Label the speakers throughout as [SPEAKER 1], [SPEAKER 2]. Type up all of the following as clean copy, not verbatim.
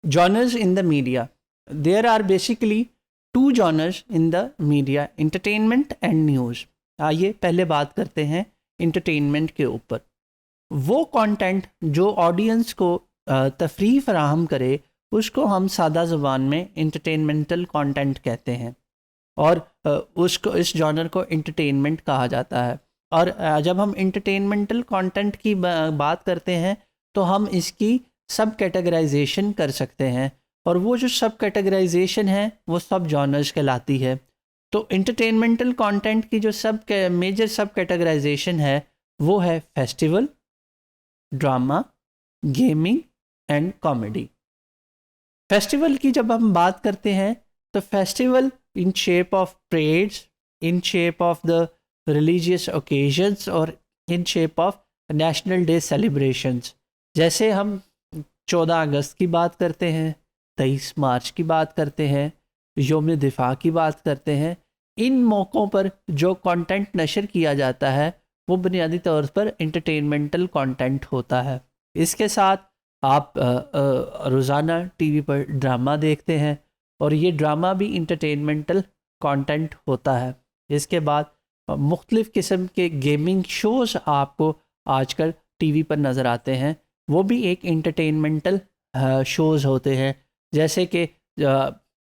[SPEAKER 1] Genres in the media. There are basically two genres in the media, entertainment and news. आइए पहले बात करते हैं इंटरटेनमेंट के ऊपर। वो कंटेंट जो ऑडियंस को तफरीह फराहम करे उसको हम सादा ज़ुबान में इंटरटेनमेंटल कंटेंट कहते हैं, और उसको इस जॉनर को इंटरटेनमेंट कहा जाता है। और जब हम इंटरटेनमेंटल कंटेंट की बात करते हैं तो हम इसकी सब कैटेगराइजेशन कर सकते हैं, और वो जो सब कैटेगराइजेशन है वो सब जॉनर्स कहलाती है। तो इंटरटेनमेंटल कंटेंट की जो मेजर सब कैटेगराइजेशन है वो है festival, drama, gaming and comedy. Festival की जब हम बात करते हैं तो festival in shape of parades, in shape of the religious occasions और in shape of national day celebrations. जैसे हम 14 अगस्त की बात करते हैं, 23 मार्च की बात करते हैं, योम दिफा की बात करते हैं। इन मौक़ों पर जो कंटेंट नशर किया जाता है वो बुनियादी तौर पर इंटरटेनमेंटल कंटेंट होता है। इसके साथ आप रोज़ाना टीवी पर ड्रामा देखते हैं और ये ड्रामा भी इंटरटेनमेंटल कंटेंट होता है। इसके बाद मुख्तलिफ़ किस्म के गेमिंग शोज़ आपको आजकल टीवी पर नज़र आते हैं, वो भी एक इंटरटेनमेंटल शोज़ होते हैं। जैसे कि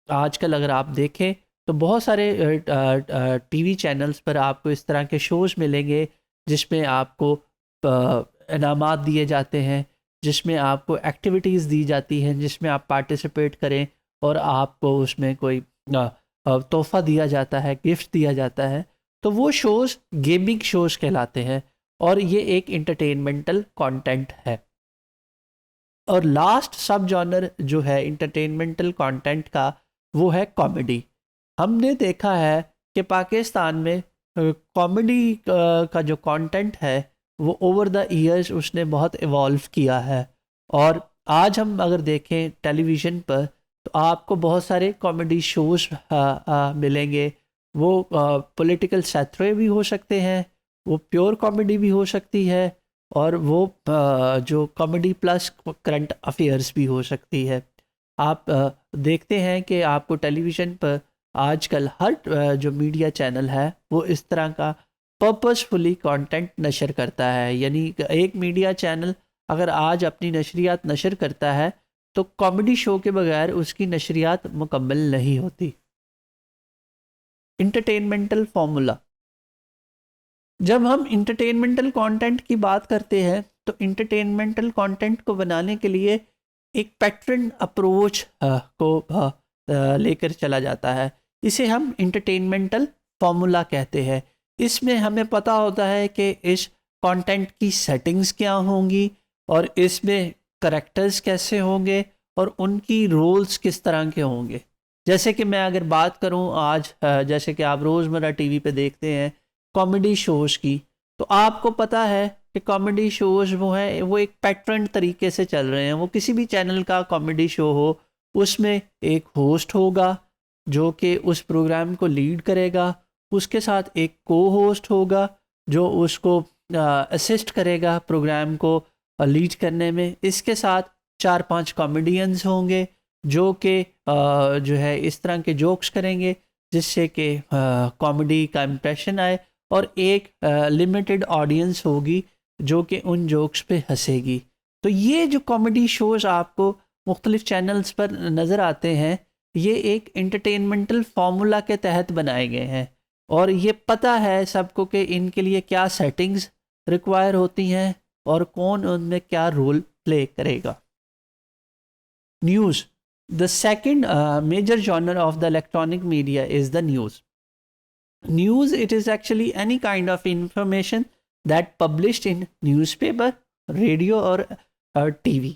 [SPEAKER 1] आजकल अगर आप देखें तो बहुत सारे टीवी चैनल्स पर आपको इस तरह के शोज़ मिलेंगे जिसमें आपको इनामात दिए जाते हैं, जिसमें आपको एक्टिविटीज़ दी जाती हैं, जिसमें आप पार्टिसिपेट करें और आपको उसमें कोई तोहफ़ा दिया जाता है, गिफ्ट दिया जाता है। तो वो शोज़ गेमिंग शोज़ कहलाते हैं और ये एक इंटरटेनमेंटल कंटेंट है। और लास्ट सब जॉनर जो है इंटरटेनमेंटल कंटेंट का वो है कॉमेडी। हमने देखा है कि पाकिस्तान में कॉमेडी का जो कंटेंट है वो ओवर द ईयर्स उसने बहुत इवॉल्व किया है। और आज हम अगर देखें टेलीविज़न पर तो आपको बहुत सारे कॉमेडी शोज़ मिलेंगे। वो पॉलिटिकल सैटरे भी हो सकते हैं, वो प्योर कॉमेडी भी हो सकती है, और वो जो कॉमेडी प्लस करंट अफेयर्स भी हो सकती है। आप देखते हैं कि आपको टेलीविज़न पर आजकल हर जो मीडिया चैनल है वो इस तरह का पर्पसफुली कंटेंट नशर करता है। यानी एक मीडिया चैनल अगर आज अपनी नशरियात नशर करता है तो कॉमेडी शो के बगैर उसकी नशरियात मुकम्मल नहीं होती। इंटरटेनमेंटल फार्मूला। जब हम इंटरटेनमेंटल कंटेंट की बात करते हैं तो इंटरटेनमेंटल कंटेंट को बनाने के लिए एक पैटर्न अप्रोच को लेकर चला जाता है। इसे हम इंटरटेनमेंटल फार्मूला कहते हैं। इसमें हमें पता होता है कि इस कंटेंट की सेटिंग्स क्या होंगी और इसमें करैक्टर्स कैसे होंगे और उनकी रोल्स किस तरह के होंगे। जैसे कि मैं अगर बात करूं आज जैसे कि आप रोज़मर्रा टीवी पे देखते हैं कॉमेडी शोज़ की, तो आपको पता है कि कॉमेडी शोज़ वो हैं वो एक पैटर्न तरीके से चल रहे हैं। वो किसी भी चैनल का कॉमेडी शो हो उसमें एक होस्ट होगा जो कि उस प्रोग्राम को लीड करेगा, उसके साथ एक को होस्ट होगा जो उसको असिस्ट करेगा प्रोग्राम को लीड करने में। इसके साथ 4-5 कॉमेडियंस होंगे जो कि जो है इस तरह के जोक्स करेंगे जिससे कि कॉमेडी का इम्प्रेशन आए, और एक लिमिटेड ऑडियंस होगी जो कि उन जोक्स पे हंसेगी। तो ये जो कॉमेडी शोज़ आपको मुख्तलिफ चैनल्स पर नज़र आते हैं ये एक इंटरटेनमेंटल फार्मूला के तहत बनाए गए हैं, और ये पता है सबको कि इनके लिए क्या सेटिंग्स रिक्वायर होती हैं और कौन उनमें क्या रोल प्ले करेगा। News. The second major genre of the electronic media is the news. News, it is actually any kind of information that published in newspaper, radio or TV.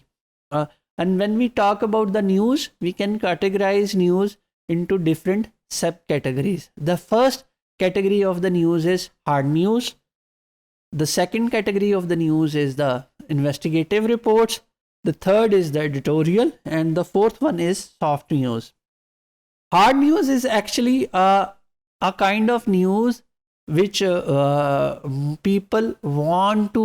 [SPEAKER 1] And when we talk about the news, we can categorize news into different subcategories. The first category of the news is hard news. The second category of the news is the investigative reports. The third is the editorial, and the fourth one is soft news. Hard news is actually a kind of news which people want to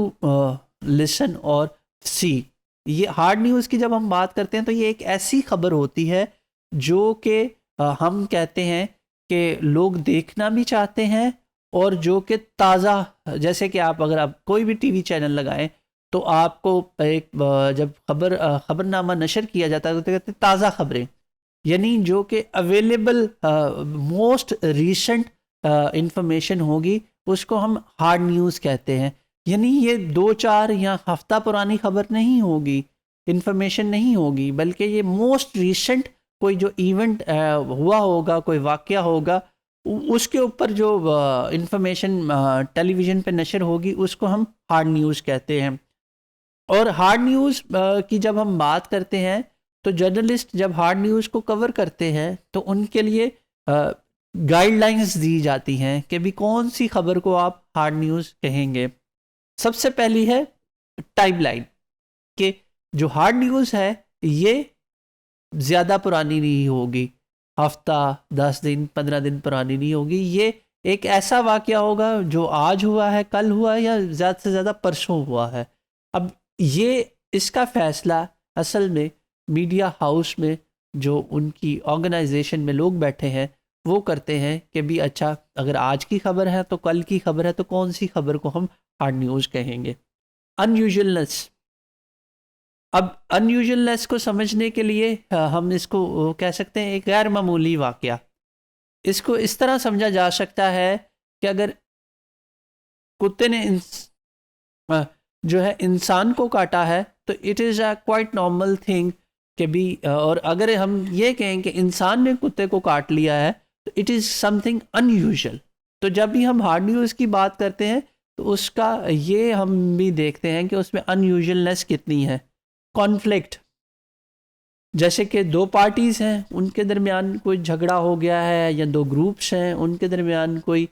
[SPEAKER 1] listen or see. ये hard news की जब हम बात करते हैं तो ये एक ऐसी खबर होती है जो कि हम कहते हैं कि लोग देखना भी चाहते हैं, और जो कि ताज़ा, जैसे कि अगर आप कोई भी टीवी चैनल लगाएं तो आपको एक जब खबरनामा नशर किया जाता है तो कहते हैं ताज़ा खबरें, यानी जो कि अवेलेबल मोस्ट रीसेंट इंफॉर्मेशन होगी उसको हम हार्ड न्यूज़ कहते हैं। यानी ये 2-4 या हफ्ता पुरानी खबर नहीं होगी, इंफॉर्मेशन नहीं होगी, बल्कि ये मोस्ट रीसेंट कोई जो इवेंट हुआ होगा, कोई वाक़या होगा, उसके ऊपर जो इंफॉर्मेशन टेलीविज़न पे नशर होगी उसको हम हार्ड न्यूज़ कहते हैं। और हार्ड न्यूज़ की जब हम बात करते हैं तो जर्नलिस्ट जब हार्ड न्यूज़ को कवर करते हैं तो उनके लिए गाइडलाइंस दी जाती हैं कि भी कौन सी खबर को आप हार्ड न्यूज़ कहेंगे। सबसे पहली है टाइमलाइन, कि जो हार्ड न्यूज़ है ये ज़्यादा पुरानी नहीं होगी, हफ्ता 10 दिन 15 दिन पुरानी नहीं होगी, ये एक ऐसा वाक़या होगा जो आज हुआ है, कल हुआ है, या ज़्यादा से ज़्यादा परसों हुआ है। अब ये इसका फ़ैसला असल में मीडिया हाउस में जो उनकी ऑर्गेनाइजेशन में लोग बैठे हैं वो करते हैं कि भी अच्छा, अगर आज की खबर है तो कल की खबर है तो कौन सी खबर को हम हार्ड न्यूज़ कहेंगे। अनयूजुअलनेस, अब अनयूजुअलनेस को समझने के लिए हम इसको कह सकते हैं एक गैर मामूली वाक़या। इसको इस तरह समझा जा सकता है कि अगर कुत्ते ने जो है इंसान को काटा है तो it is a quite normal thing कि भी, और अगर हम ये कहें कि इंसान ने कुत्ते को काट लिया है तो इट इज़ समथिंग अनयूजुअल। तो जब भी हम हार्ड न्यूज़ की बात करते हैं तो उसका ये हम भी देखते हैं कि उसमें अनयूजुअलनेस कितनी है। कॉन्फ्लिक्ट, जैसे कि दो पार्टीज़ हैं उनके दरमियान कोई झगड़ा हो गया है, या दो ग्रुप्स हैं उनके दरमियान कोई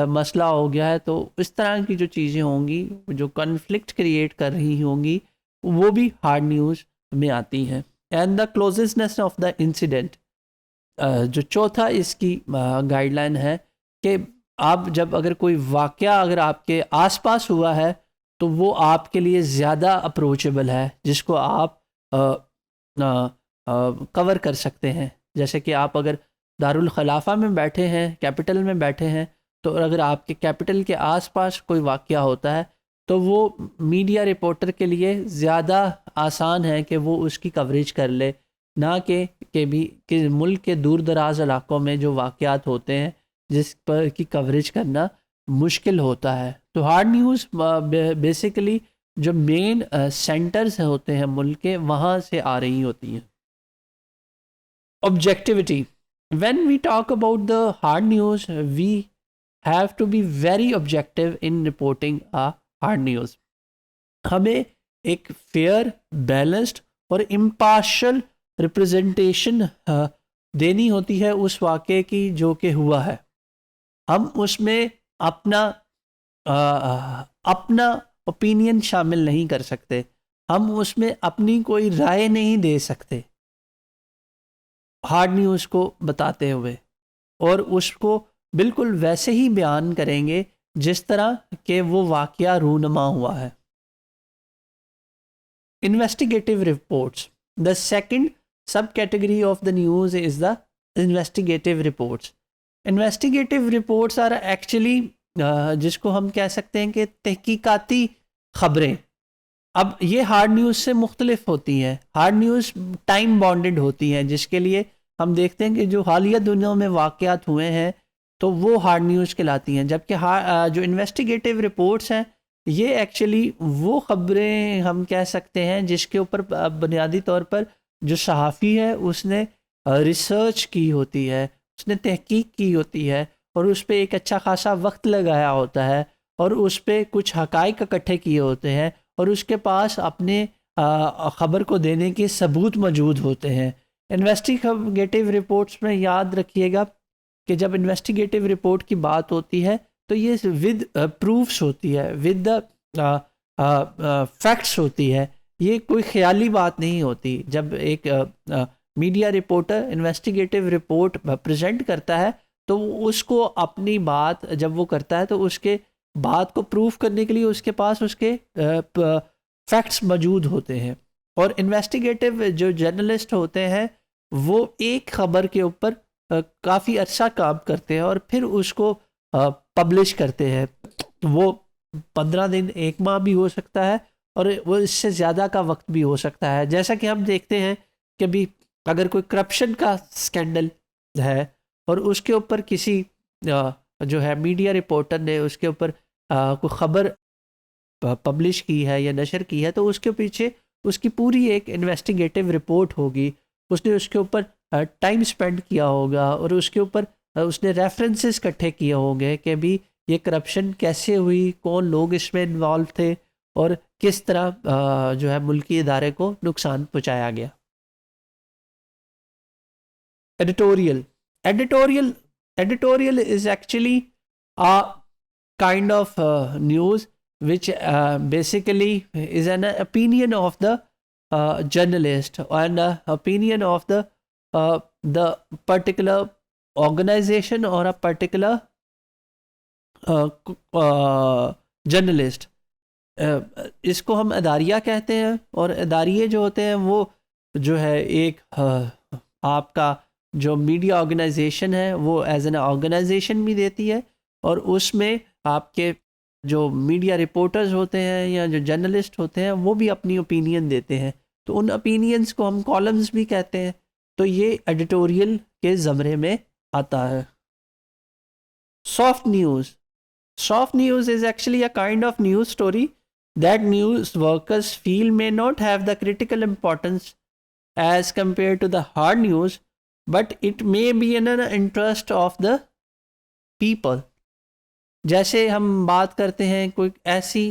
[SPEAKER 1] मसला हो गया है, तो इस तरह की जो चीज़ें होंगी जो कॉन्फ्लिक्ट क्रिएट कर रही होंगी वो भी हार्ड न्यूज़ में आती हैं। And the closeness of the incident, जो चौथा इसकी गाइडलाइन है कि आप जब अगर कोई वाक़या अगर आपके आसपास हुआ है तो वो आपके लिए ज़्यादा अप्रोचेबल है, जिसको आप कवर कर सकते हैं। जैसे कि आप अगर दारुल खलाफा में बैठे हैं, कैपिटल में बैठे हैं, तो अगर आपके कैपिटल के आसपास कोई वाक़या होता है तो वो मीडिया रिपोर्टर के लिए ज़्यादा आसान है कि वो उसकी कवरेज कर ले, ना कि मुल्क के दूर दराज इलाक़ों में जो वाक़यात होते हैं जिस पर की कवरेज करना मुश्किल होता है। तो हार्ड न्यूज़ बेसिकली जो मेन सेंटर्स होते हैं मुल्क के, वहाँ से आ रही होती हैं। Objectivity, when we talk about the hard news we have to be very objective in reporting a hard news. हमें एक फेयर, बैलेंस्ड और इम्पार्शल रिप्रेजेंटेशन देनी होती है उस वाक़े की जो कि हुआ है। हम उसमें अपना ओपिनियन शामिल नहीं कर सकते, हम उसमें अपनी कोई राय नहीं दे सकते हार्ड न्यूज़ को बताते हुए, और उसको बिल्कुल वैसे ही बयान करेंगे जिस तरह के वो वाक़या रूनमा हुआ है। Investigative reports, the second sub category of the news is the investigative reports. Investigative reports are actually जिसको हम कह सकते हैं कि तहकीकाती ख़बरें। अब ये हार्ड न्यूज़ से मुख्तलिफ होती हैं। हार्ड न्यूज़ टाइम बॉन्डेड होती हैं, जिसके लिए हम देखते हैं कि जो हालिया दुनिया में वाक़यात हुए हैं तो वो हार्ड न्यूज़ कहलाती हैं, जबकि जो इन्वेस्टिगेटिव रिपोर्ट्स हैं ये एक्चुअली वो ख़बरें हम कह सकते हैं जिसके ऊपर बुनियादी तौर पर जो सहाफ़ी है उसने रिसर्च की होती है, उसने तहकीक की होती है, और उस पर एक अच्छा खासा वक्त लगाया होता है, और उस पर कुछ हक़ाइक़ इकट्ठे किए होते हैं, और उसके पास अपने ख़बर को देने के सबूत मौजूद होते हैं। इन्वेस्टिगेटिव रिपोर्ट्स में याद रखिएगा कि जब इन्वेस्टिगेटिव रिपोर्ट की बात होती है तो ये विद प्रूफ्स होती है, विद फैक्ट्स होती है, ये कोई ख्याली बात नहीं होती। जब एक media reporter investigative report present करता है तो उसको अपनी बात जब वो करता है तो उसके बात को प्रूफ करने के लिए उसके पास उसके फैक्ट्स मौजूद होते हैं, और इन्वेस्टिगेटिव जो जर्नलिस्ट होते हैं वो एक खबर के ऊपर काफ़ी अच्छा काम करते हैं और फिर उसको पब्लिश करते हैं। वो 15 दिन, 1 माह भी हो सकता है और वो इससे ज़्यादा का वक्त भी हो सकता है। जैसा कि हम देखते हैं कि अभी अगर कोई करप्शन का स्कैंडल है और उसके ऊपर किसी जो है मीडिया रिपोर्टर ने उसके ऊपर कोई ख़बर पब्लिश की है या नशर की है, तो उसके पीछे उसकी पूरी एक इन्वेस्टिगेटिव रिपोर्ट होगी। उसने उसके ऊपर टाइम स्पेंड किया होगा और उसके ऊपर उसने रेफरेंसेस इकट्ठे किए होंगे कि भी ये करप्शन कैसे हुई, कौन लोग इसमें इन्वॉल्व थे और किस तरह जो है मुल्की इदारे को नुकसान पहुंचाया गया। Editorial editorial editorial is actually a kind of news which basically is an opinion of the journalist and opinion of the particular organization or a particular journalist. इसको हम अदारिया कहते हैं और अदारिये जो होते हैं वो जो है एक आपका जो मीडिया ऑर्गेनाइजेशन है वो एज एन ऑर्गेनाइजेशन भी देती है और उसमें आपके जो मीडिया रिपोर्टर्स होते हैं या जो जर्नलिस्ट होते हैं वो भी अपनी ओपिनियन देते हैं, तो उन ओपिनियंस को हम कॉलम्स भी कहते हैं। तो ये एडिटोरियल के ज़मरे में आता है। Soft news is actually a kind of news story that news workers feel may not have the critical importance as compared to the hard news, but it may be in an interest of the people. जैसे हम बात करते हैं कोई ऐसी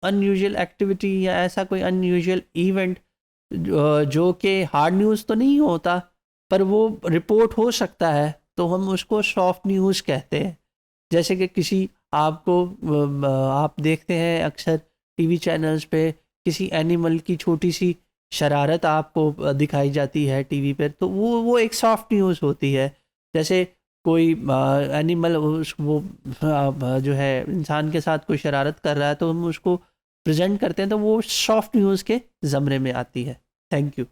[SPEAKER 1] unusual activity या ऐसा कोई अनयूजुअल इवेंट जो कि हार्ड न्यूज़ तो नहीं होता पर वो रिपोर्ट हो सकता है, तो हम उसको सॉफ्ट न्यूज़ कहते हैं। जैसे कि किसी आपको आप देखते हैं अक्सर टीवी चैनल्स पे किसी एनिमल की छोटी सी शरारत आपको दिखाई जाती है टीवी पर, तो वो एक सॉफ्ट न्यूज़ होती है। जैसे कोई एनिमल वो जो है इंसान के साथ कोई शरारत कर रहा है तो हम उसको प्रेजेंट करते हैं, तो वो सॉफ्ट न्यूज़ के ज़मरे में आती है। Thank you.